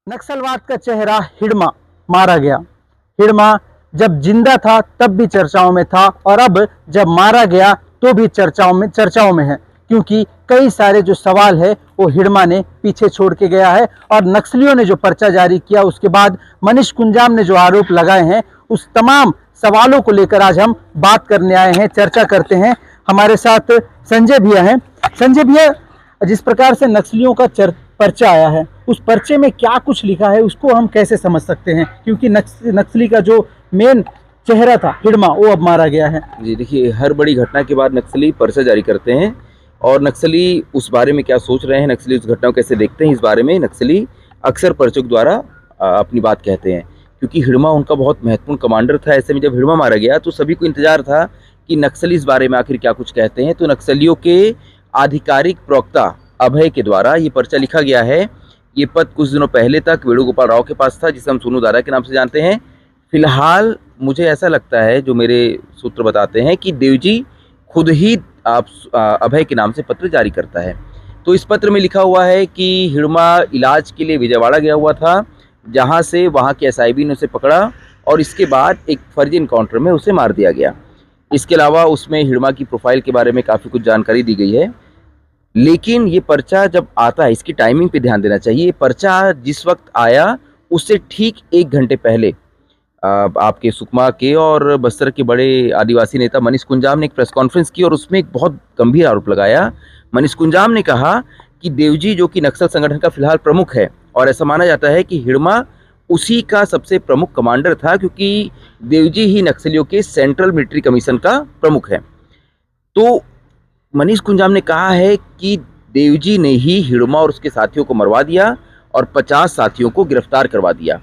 नक्सलवाद का चेहरा हिडमा मारा गया। हिडमा जब जिंदा था तब भी चर्चाओं में था और अब जब मारा गया तो भी चर्चाओं में है, क्योंकि कई सारे जो सवाल है वो हिडमा ने पीछे छोड़ के गया है। और नक्सलियों ने जो पर्चा जारी किया उसके बाद मनीष कुंजाम ने जो आरोप लगाए हैं उस तमाम सवालों को लेकर आज हम बात करने आए हैं, चर्चा करते हैं। हमारे साथ संजय भैया हैं। संजय भैया, जिस प्रकार से नक्सलियों का पर्चा आया है उस पर्चे में क्या कुछ लिखा है उसको हम कैसे समझ सकते हैं, क्योंकि नक्सली का जो मेन चेहरा था हिडमा वो अब मारा गया है। जी देखिए, हर बड़ी घटना के बाद नक्सली पर्चा जारी करते हैं और नक्सली उस बारे में क्या सोच रहे हैं, नक्सली उस घटना को कैसे देखते हैं, इस बारे में नक्सली अक्सर पर्चों के द्वारा अपनी बात कहते हैं। क्योंकि हिडमा उनका बहुत महत्वपूर्ण कमांडर था। ऐसे में जब हिडमा मारा गया तो सभी को इंतजार था कि नक्सली इस बारे में आखिर क्या कुछ कहते हैं। तो नक्सलियों के आधिकारिक प्रवक्ता अभय के द्वारा ये पर्चा लिखा गया है। ये पद कुछ दिनों पहले तक वेणुगोपाल राव के पास था, जिसे हम सोनू दारा के नाम से जानते हैं। फिलहाल मुझे ऐसा लगता है, जो मेरे सूत्र बताते हैं, कि देवजी खुद ही अभय के नाम से पत्र जारी करता है। तो इस पत्र में लिखा हुआ है कि हिडमा इलाज के लिए विजयवाड़ा गया हुआ था, जहां से वहां के एसआईबी ने उसे पकड़ा और इसके बाद एक फर्जी इनकाउंटर में उसे मार दिया गया। इसके अलावा उसमें हिडमा की प्रोफाइल के बारे में काफ़ी कुछ जानकारी दी गई है। लेकिन ये पर्चा जब आता है, इसकी टाइमिंग पे ध्यान देना चाहिए। ये पर्चा जिस वक्त आया उससे ठीक 1 घंटे पहले आपके सुकमा के और बस्तर के बड़े आदिवासी नेता मनीष कुंजाम ने एक प्रेस कॉन्फ्रेंस की और उसमें एक बहुत गंभीर आरोप लगाया। मनीष कुंजाम ने कहा कि देवजी, जो कि नक्सल संगठन का फिलहाल प्रमुख है, और ऐसा माना जाता है कि हिडमा उसी का सबसे प्रमुख कमांडर था, क्योंकि देवजी ही नक्सलियों के सेंट्रल मिलिट्री कमीशन का प्रमुख है। तो मनीष कुंजाम ने कहा है कि देवजी ने ही हिडमा और उसके साथियों को मरवा दिया और 50 साथियों को गिरफ्तार करवा दिया।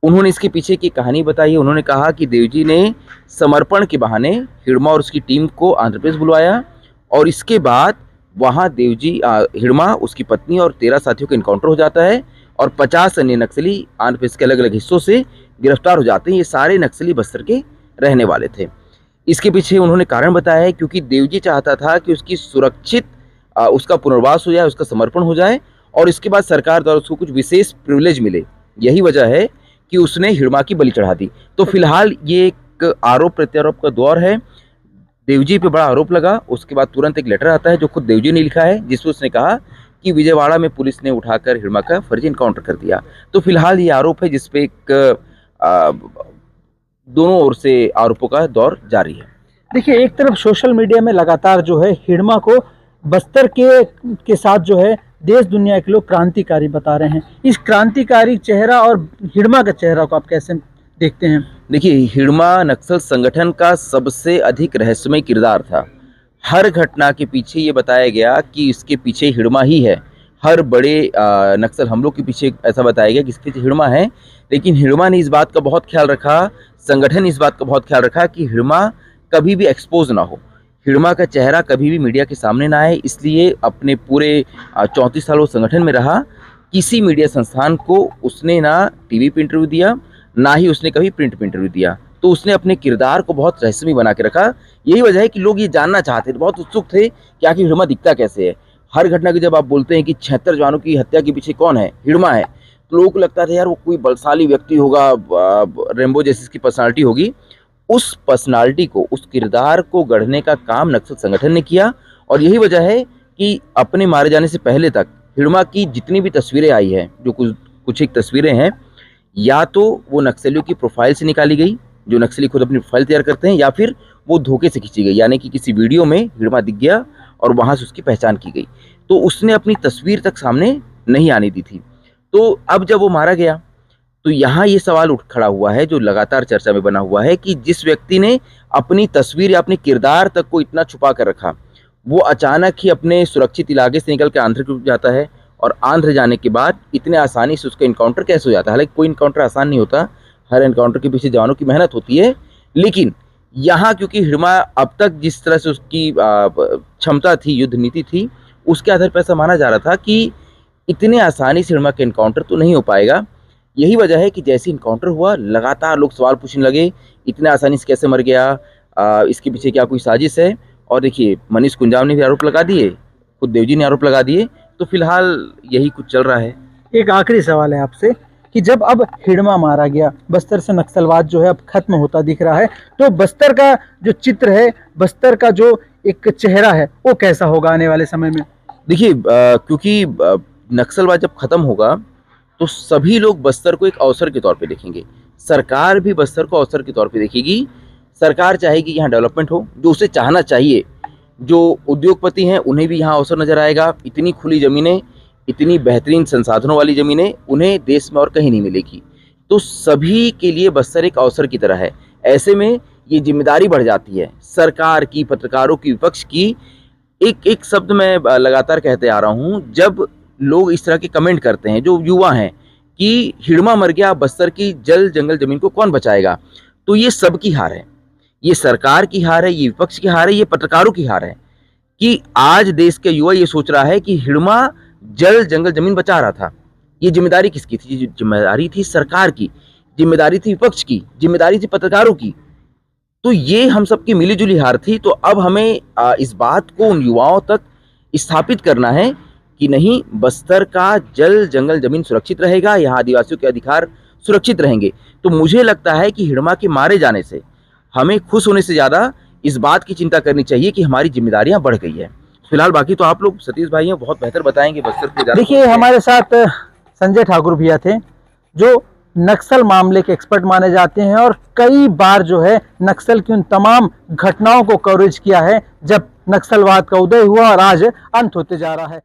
उन्होंने इसके पीछे की कहानी बताई। उन्होंने कहा कि देवजी ने समर्पण के बहाने हिडमा और उसकी टीम को आंध्र प्रदेश बुलवाया और इसके बाद वहां देवजी, हिडमा, उसकी पत्नी और 13 साथियों का इनकाउंटर हो जाता है और 50 अन्य नक्सली आंध्र प्रदेश के अलग अलग हिस्सों से गिरफ्तार हो जाते हैं। ये सारे नक्सली बस्तर के रहने वाले थे। इसके पीछे उन्होंने कारण बताया है, क्योंकि देवजी चाहता था कि उसकी सुरक्षित उसका पुनर्वास हो जाए, उसका समर्पण हो जाए और इसके बाद सरकार द्वारा उसको कुछ विशेष प्रिविलेज मिले। यही वजह है कि उसने हिडमा की बलि चढ़ा दी। तो फिलहाल ये एक आरोप प्रत्यारोप का दौर है। देवजी पे बड़ा आरोप लगा, उसके बाद तुरंत एक लेटर आता है जो खुद देवजी ने लिखा है, जिसमें उसने कहा कि विजयवाड़ा में पुलिस ने उठाकर हिडमा का फर्जी इनकाउंटर कर दिया। तो फिलहाल ये आरोप है जिसपे एक दोनों ओर से आरोपों का दौर जारी है। देखिए, एक तरफ सोशल मीडिया में लगातार जो है हिडमा को बस्तर के साथ जो है देश दुनिया के लोग क्रांतिकारी बता रहे हैं। इस क्रांतिकारी चेहरा और हिडमा का चेहरा को आप कैसे देखते हैं? देखिए, हिडमा नक्सल संगठन का सबसे अधिक रहस्यमय किरदार था। हर घटना के पीछे ये बताया गया कि इसके पीछे हिडमा ही है। हर बड़े नक्सल हमलों के पीछे ऐसा बताया गया कि इसके पीछे हिडमा है। लेकिन हिडमा ने इस बात का बहुत ख्याल रखा, संगठन ने इस बात का बहुत ख्याल रखा कि हिडमा कभी भी एक्सपोज ना हो, हिडमा का चेहरा कभी भी मीडिया के सामने ना आए। इसलिए अपने पूरे 34 साल वो संगठन में रहा, किसी मीडिया संस्थान को उसने ना टीवी पे इंटरव्यू दिया, ना ही उसने कभी प्रिंट पे इंटरव्यू दिया। तो उसने अपने किरदार को बहुत रहस्यमय बना के रखा। यही वजह है कि लोग ये जानना चाहते थे, बहुत उत्सुक थे कि आखिर हिडमा दिखता कैसे है। हर घटना की जब आप बोलते हैं कि 76 जवानों की हत्या के पीछे कौन है, हिडमा है, तो लोगों को लगता था यार वो कोई बलशाली व्यक्ति होगा, रेम्बो जैसी इसकी पर्सनालिटी होगी। उस पर्सनालिटी को, उस किरदार को गढ़ने का काम नक्सल संगठन ने किया। और यही वजह है कि अपने मारे जाने से पहले तक हिडमा की जितनी भी तस्वीरें आई हैं, जो कुछ एक तस्वीरें हैं, या तो वो नक्सलियों की प्रोफाइल से निकाली गई, जो नक्सली खुद अपनी प्रोफाइल तैयार करते हैं, या फिर वो धोखे से खींची गई, यानी कि किसी वीडियो में हिडमा दिख गया और वहाँ से उसकी पहचान की गई। तो उसने अपनी तस्वीर तक सामने नहीं आने दी थी। तो अब जब वो मारा गया तो यहाँ ये सवाल उठ खड़ा हुआ है, जो लगातार चर्चा में बना हुआ है, कि जिस व्यक्ति ने अपनी तस्वीर या अपने किरदार तक को इतना छुपा कर रखा, वो अचानक ही अपने सुरक्षित इलाके से निकल के आंध्र को जाता है और आंध्र जाने के बाद इतने आसानी से उसका इनकाउंटर कैसे हो जाता है। हालांकि कोई इनकाउंटर आसान नहीं होता, हर इनकाउंटर के पीछे जवानों की मेहनत होती है। लेकिन यहाँ क्योंकि हिडमा अब तक जिस तरह से उसकी क्षमता थी, युद्ध नीति थी, उसके आधार पर ऐसा माना जा रहा था कि इतने आसानी से हिडमा का इनकाउंटर तो नहीं हो पाएगा। यही वजह है कि जैसे इनकाउंटर हुआ, लगातार लोग सवाल पूछने लगे, इतने आसानी से कैसे मर गया, इसके पीछे क्या कोई साजिश है। और देखिए, मनीष कुंजाम ने भी आरोप लगा दिए, खुद देवजी ने आरोप लगा दिए। तो फिलहाल यही कुछ चल रहा है। एक आखिरी सवाल है आपसे कि जब अब हिड़मा मारा गया, बस्तर से नक्सलवाद जो है अब खत्म होता दिख रहा है, तो बस्तर का जो चित्र है, बस्तर का जो एक चेहरा है, वो कैसा होगा आने वाले समय में? देखिए क्योंकि नक्सलवाद जब खत्म होगा तो सभी लोग बस्तर को एक अवसर के तौर पे देखेंगे। सरकार भी बस्तर को अवसर के तौर पे देखेगी। सरकार चाहेगी यहाँ डेवलपमेंट हो, जो उसे चाहना चाहिए। जो उद्योगपति हैं उन्हें भी यहाँ अवसर नजर आएगा। इतनी खुली ज़मीनें, इतनी बेहतरीन संसाधनों वाली ज़मीनें उन्हें देश में और कहीं नहीं मिलेगी। तो सभी के लिए बस्तर एक अवसर की तरह है। ऐसे में ये जिम्मेदारी बढ़ जाती है सरकार की, पत्रकारों की, विपक्ष की। एक एक शब्द मैं लगातार कहते आ रहा हूँ, जब लोग इस तरह के कमेंट करते हैं, जो युवा हैं, कि हिड़मा मर गया, बस्तर की जल जंगल जमीन को कौन बचाएगा, तो ये सबकी हार है। ये सरकार की हार है, ये विपक्ष की हार है, ये पत्रकारों की हार है कि आज देश के युवा ये सोच रहा है कि हिड़मा जल जंगल जमीन बचा रहा था। ये जिम्मेदारी किसकी थी? ये जिम्मेदारी थी सरकार की, जिम्मेदारी थी विपक्ष की, जिम्मेदारी थी पत्रकारों की। तो ये हम सबकी मिलीजुली हार थी। तो अब हमें इस बात को उन युवाओं तक स्थापित करना है कि नहीं, बस्तर का जल जंगल जमीन सुरक्षित रहेगा, यहाँ आदिवासियों के अधिकार सुरक्षित रहेंगे। तो मुझे लगता है कि हिड़मा के मारे जाने से हमें खुश होने से ज़्यादा इस बात की चिंता करनी चाहिए कि हमारी जिम्मेदारियां बढ़ गई है। फिलहाल बाकी तो आप लोग सतीश भाई हैं, बहुत बेहतर बताएंगे बस्तर के ज़्यादा। देखिए, हमारे साथ संजय ठाकुर भैया थे, जो नक्सल मामले के एक्सपर्ट माने जाते हैं और कई बार जो है नक्सल की उन तमाम घटनाओं को कवरेज किया है जब नक्सलवाद का उदय हुआ और आज अंत होते जा रहा है।